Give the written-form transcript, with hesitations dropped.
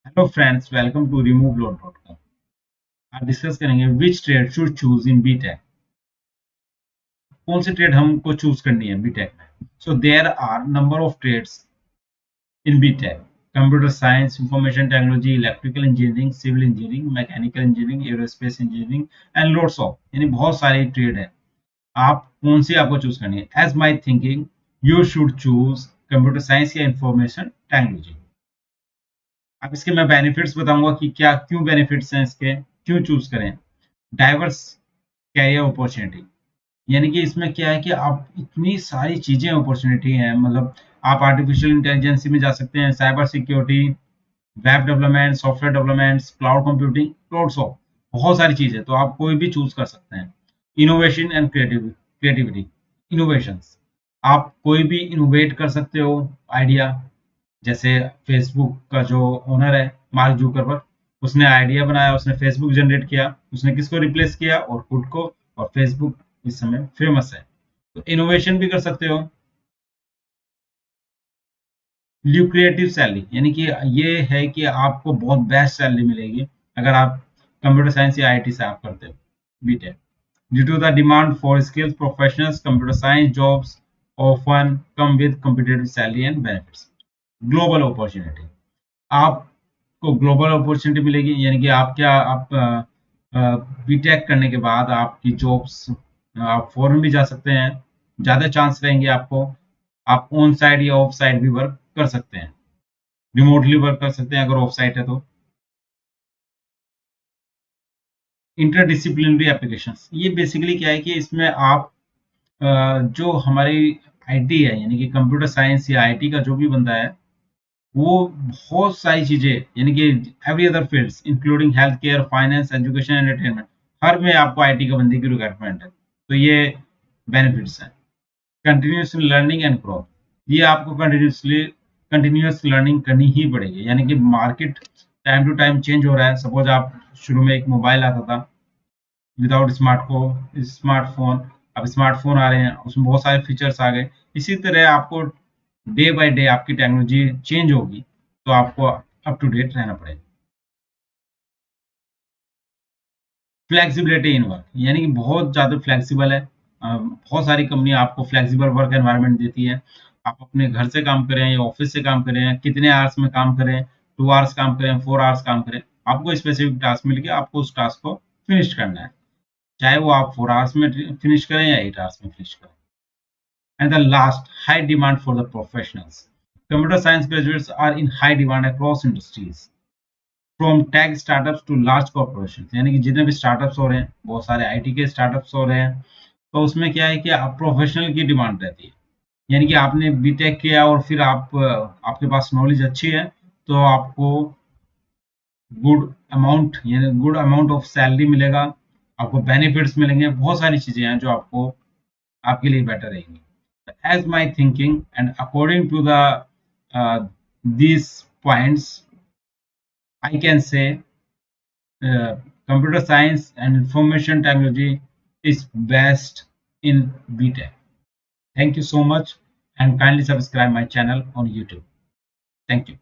Hello friends, welcome to removeload.com। आज discuss करेंगे which trade should choose in BTech. कौन सी ट्रेड हमको चूज करनी है बीटेक में। So there are number of trades in BTech: computer science, information technology, electrical engineering, civil engineering, mechanical engineering, aerospace engineering and loads of, यानी बहुत सारी trade है। आप कौन सी आपको चूज करनी है? As my thinking you should choose computer science या इंफॉर्मेशन टेक्नोलॉजी। अब इसके मैं बेनिफिट्स बताऊंगा कि क्या क्यों बेनिफिट्स हैं इसके, क्यों चूज करें। डाइवर्स कैरियर अपॉर्चुनिटी, यानी कि इसमें क्या है कि आप इतनी सारी चीजें अपॉर्चुनिटी हैं, मतलब आप आर्टिफिशियल इंटेलिजेंस में जा सकते हैं, cyber security, web development, software development, cloud computing, clouds of, बहुत सारी चीजें, तो आप कोई भी चूज कर सकते हैं। इनोवेशन एंड क्रिएटिविटी, इनोवेशंस, आप कोई भी इनोवेट कर सकते हो आइडिया। जैसे फेसबुक का जो ओनर है मार्क जुकरबर्ग, उसने आइडिया बनाया, उसने फेसबुक जनरेट किया, उसने किसको रिप्लेस किया? ऑरकुट को। और फेसबुक इस समय फेमस है। तो इनोवेशन भी कर सकते हो। ल्यूक्रिएटिव सैलरी, यानी कि ये है कि आपको बहुत बेस्ट सैलरी मिलेगी अगर आप कंप्यूटर साइंस या आईटी से आप करते हो B Tech. Due to the demand for skills professionals, computer science jobs often come with competitive salary and benefits. Global opportunity, आपको ग्लोबल अपॉर्चुनिटी मिलेगी, यानी कि आप क्या आप बीटेक करने के बाद आपकी जॉब्स, आप फॉरेन भी जा सकते हैं, ज़्यादा चांस रहेंगे आपको। आप ऑन साइड या ऑफ साइड भी वर्क कर सकते हैं, रिमोटली वर्क कर सकते हैं अगर ऑफ साइट है तो। इंटरडिसिप्लिनरी एप्लीकेशंस, ये बेसिकली क्या है कि इसमें आप जो हमारी आईटी है, यानी कि कंप्यूटर साइंस या आईटी का जो भी बंदा है, वो बहुत सारी चीजें, यानी कि every other fields including health care, finance, education, entertainment, हर में आपको आईटी का बंदे की रिक्वायरमेंट है। तो ये बेनिफिट्स हैं। कंटिन्यूस लर्निंग एंड ग्रोथ, ये आपको कंटिन्यूस लर्निंग करनी ही पड़ेगी, यानी कि market time to time change हो रहा है। सपोज आप शुरू में एक मोबाइल आता था विदाउट स्मार्टफोन, अब स्मार्टफोन आ रहे हैं, उसमें बहुत सारे फीचर्स आ गए। इसी तरह आपको डे बाय डे आपकी टेक्नोलॉजी चेंज होगी, तो आपको अप टू डेट रहना पड़ेगा। फ्लेक्सिबिलिटी इन वर्क, यानी कि बहुत ज़्यादा फ्लेक्सिबल है। बहुत सारी कंपनी आपको फ्लेक्सिबल वर्क एनवायरनमेंट देती है। आप अपने घर से काम करें या ऑफिस से काम करें, कितने आवर्स में काम करें, 2 आवर्स काम करें, 4 आवर्स काम करें, आपको स्पेसिफिक टास्क मिल गया, आपको उस टास्क को फिनिश करना है। चाहे वो आप 4 आवर्स में फिनिश करें या 8 आवर्स में फिनिश करें। And the last, high demand for the professionals. Computer science graduates are in high demand across industries, from tech startups to large corporation, यानी कि जितने भी स्टार्टअप्स हो रहे हैं, बहुत सारे आईटी के स्टार्टअप्स हो रहे हैं, तो उसमें क्या है कि आप प्रोफेशनल की डिमांड रहती है। यानी कि आपने बीटेक किया और फिर आपके पास नॉलेज अच्छी है, तो आपको गुड अमाउंट ऑफ सैलरी मिलेगा, आपको बेनिफिट्स मिलेंगे, बहुत सारी चीजें हैं जो आपको आपके लिए बेटर रहेंगी। As my thinking and according to the these points, I can say computer science and information technology is best in BTech. Thank you so much, and kindly subscribe my channel on YouTube. Thank you.